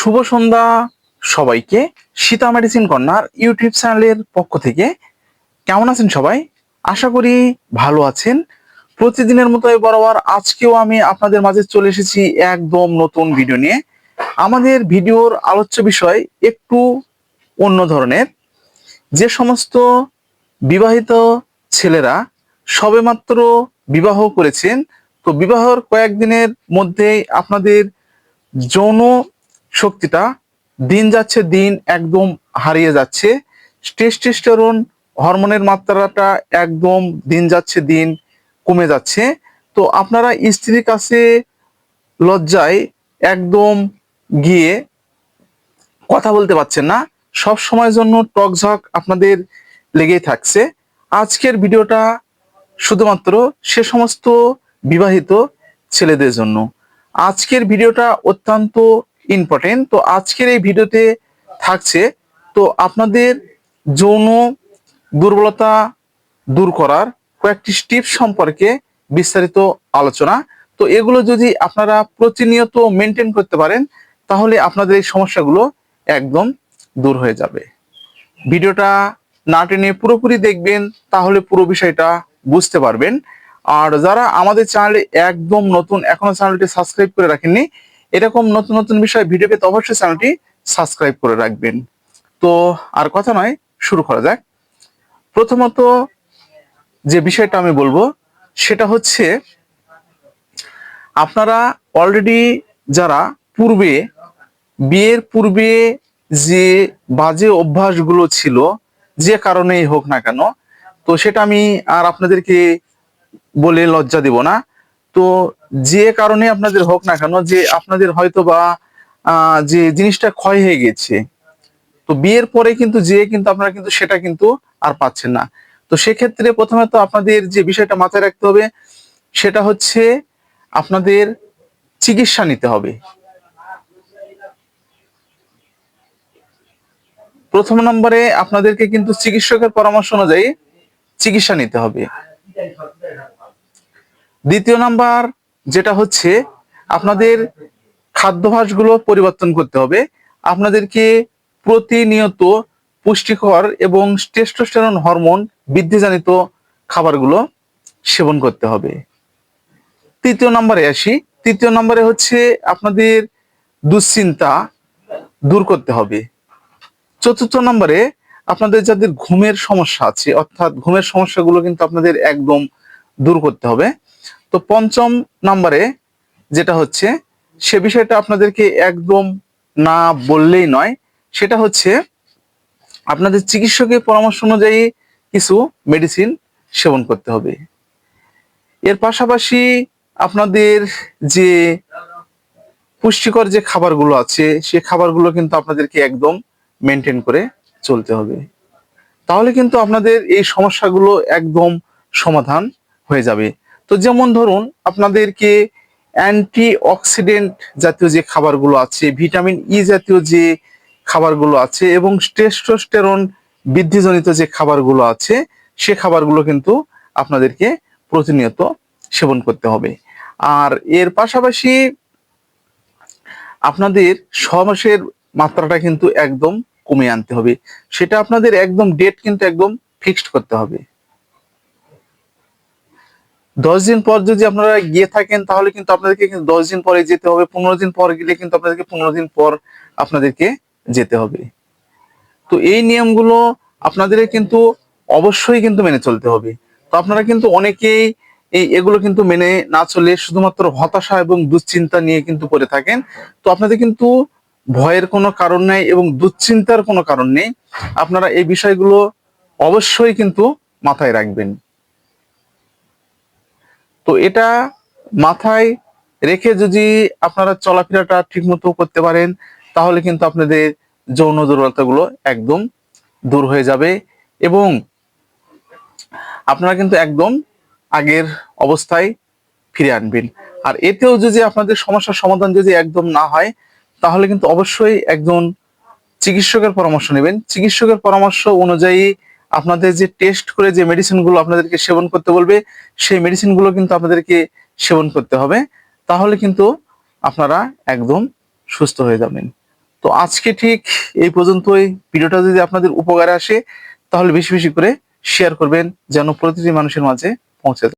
শুভ সন্ধ্যা সবাইকে। Sita medicine corner YouTube চ্যানেলের পক্ষ থেকে কেমন আছেন সবাই? আশা করি ভালো আছেন। প্রতিদিনের মতো বরাবর আজকেও আমি আপনাদের মাঝে চলে এসেছি একদম নতুন ভিডিও নিয়ে। আমাদের ভিডিওর আলোচ্য বিষয় একটু অন্য ধরনের। যে সমস্ত বিবাহিত ছেলেরা সবেমাত্র বিবাহ করেছেন, তো বিবাহর কয়েকদিনের মধ্যেই আপনাদের যৌন শক্তিটা দিন যাচ্ছে দিন একদম হারিয়ে যাচ্ছে। টেস্টোস্টেরন হরমোনের মাত্রাটা একদম দিন যাচ্ছে দিন কমে যাচ্ছে। তো আপনারা স্ত্রীর কাছে লজ্জায় একদম গিয়ে কথা বলতে পারছেন না, সব সময়ের জন্য টকঝক আপনাদের লেগেই থাকছে। আজকের ভিডিওটা শুধুমাত্র সে সমস্ত বিবাহিত ছেলেদের জন্য। আজকের ভিডিওটা অত্যন্ত ইম্পর্টেন্ট। তো আজকের এই ভিডিওতে থাকছে তো আপনাদের যৌন দুর্বলতা দূর করার কয়েকটি টিপস সম্পর্কে বিস্তারিত আলোচনা। তো এগুলো যদি আপনারা প্রতিনিয়ত মেনটেন করতে পারেন তাহলে আপনাদের এই সমস্যাগুলো একদম দূর হয়ে যাবে। ভিডিওটা না টেনে পুরোপুরি দেখবেন, তাহলে পুরো বিষয়টা বুঝতে পারবেন। আর যারা আমাদের চ্যানেলে একদম নতুন, এখনো চ্যানেলটি সাবস্ক্রাইব করে রাখেননি, এরকম নতুন নতুন বিষয় ভিডিও পেতে অবশ্যই চ্যানেলটি সাবস্ক্রাইব করে রাখবেন। তো আর কথা নয়, শুরু করা যাক। প্রথমত যে বিষয়টা আমি বলবো সেটা হচ্ছে, আপনারা অলরেডি যারা পূর্বে বিয়ের পূর্বে যে বাজে অভ্যাসগুলো ছিল, যে কারণেই হোক না কেন, তো সেটা আমি আর আপনাদেরকে বলে লজ্জা দিব না। তো যে কারণে আপনাদের হোক না কেন, যে আপনাদের হয়তো বা যে জিনিসটা ক্ষয় হয়ে গেছে, তো বিয়ের পরে কিন্তু আপনারা কিন্তু সেটা কিন্তু আর পাচ্ছেন না। তো সেক্ষেত্রে প্রথমে তো আপনাদের যে বিষয়টা মাথায় রাখতে হবে সেটা হচ্ছে আপনাদের চিকিৎসা নিতে হবে। প্রথম নম্বরে আপনাদেরকে কিন্তু চিকিৎসকের পরামর্শ অনুযায়ী চিকিৎসা নিতে হবে। দ্বিতীয় নাম্বার যেটা হচ্ছে, আপনাদের খাদ্যাভ্যাসগুলো পরিবর্তন করতে হবে। আপনাদেরকে প্রতিনিয়ত পুষ্টিকর এবং টেস্টোস্টেরন হরমোন বৃদ্ধিজনিত খাবারগুলো সেবন করতে হবে। তৃতীয় নম্বরে আসি। তৃতীয় নম্বরে হচ্ছে আপনাদের দুশ্চিন্তা দূর করতে হবে। চতুর্থ নম্বরে আপনাদের যাদের ঘুমের সমস্যা আছে, অর্থাৎ ঘুমের সমস্যাগুলো কিন্তু আপনাদের একদম দূর করতে হবে। তো পঞ্চম নম্বরে যেটা হচ্ছে, সে বিষয়টা আপনাদেরকে একদম না বললেই নয়, সেটা হচ্ছে আপনাদের চিকিৎসকের পরামর্শ অনুযায়ী কিছু মেডিসিন সেবন করতে হবে। এর পাশাপাশি আপনাদের যে পুষ্টিকর যে খাবারগুলো আছে সে খাবারগুলো কিন্তু আপনাদেরকে একদম মেনটেন করে চলতে হবে। তাহলে কিন্তু আপনাদের এই সমস্যাগুলো একদম সমাধান হয়ে যাবে। তো যেমন ধরুন, আপনাদেরকে অ্যান্টি অক্সিডেন্ট জাতীয় যে খাবারগুলো আছে, ভিটামিন ই জাতীয় যে খাবারগুলো আছে এবং টেস্টোস্টেরন বৃদ্ধিজনিত যে খাবারগুলো আছে, সে খাবারগুলো কিন্তু আপনাদেরকে প্রতিনিয়ত সেবন করতে হবে। আর এর পাশাপাশি আপনাদের সহবাসের মাত্রাটা কিন্তু একদম কমিয়ে আনতে হবে। সেটা আপনাদের একদম ডেট কিন্তু একদম ফিক্সড করতে হবে। 10 দিন পর যদি আপনারা গিয়ে থাকেন তাহলে কিন্তু আপনাদেরকে কিন্তু 10 দিন পরে যেতে হবে। 15 দিন পর গেলে কিন্তু আপনাদেরকে 15 দিন পর আপনাদেরকে যেতে হবে। তো এই নিয়মগুলো আপনাদের কিন্তু অবশ্যই কিন্তু মেনে চলতে হবে। তো আপনারা কিন্তু অনেকেই এগুলো কিন্তু মেনে না চলে শুধুমাত্র হতাশা এবং দুশ্চিন্তা নিয়ে কিন্তু পড়ে থাকেন। তো আপনাদের কিন্তু ভয়ের কোনো কারণ নেই এবং দুশ্চিন্তার কোনো কারণ নেই। আপনারা এই বিষয়গুলো অবশ্যই কিন্তু মাথায় রাখবেন। তো এটা মাথায় রেখে যদি আপনারা চলাফেরাটা ঠিক মতো করতে পারেন তাহলে কিন্তু আপনাদের যৌন দুর্বলতাগুলো একদম দূর হয়ে যাবে এবং আপনারা কিন্তু একদম আগের অবস্থায় ফিরে আনবেন। আর এতেও যদি আপনাদের সমস্যার সমাধান যদি একদম না হয় তাহলে কিন্তু অবশ্যই একজন চিকিৎসকের পরামর্শ নেবেন। চিকিৎসকের পরামর্শ অনুযায়ী আপনাদের যে টেস্ট করে যে মেডিসিনগুলো আপনাদেরকে সেবন করতে বলবে সেই মেডিসিনগুলো কিন্তু আপনাদেরকে সেবন করতে হবে। তাহলে কিন্তু আপনারা একদম সুস্থ হয়ে যাবেন। তো আজকে ঠিক এই পর্যন্তই। ভিডিওটা যদি আপনাদের উপকারে আসে তাহলে বেশি বেশি করে শেয়ার করবেন যেন প্রতিটি মানুষের মাঝে পৌঁছে যায়।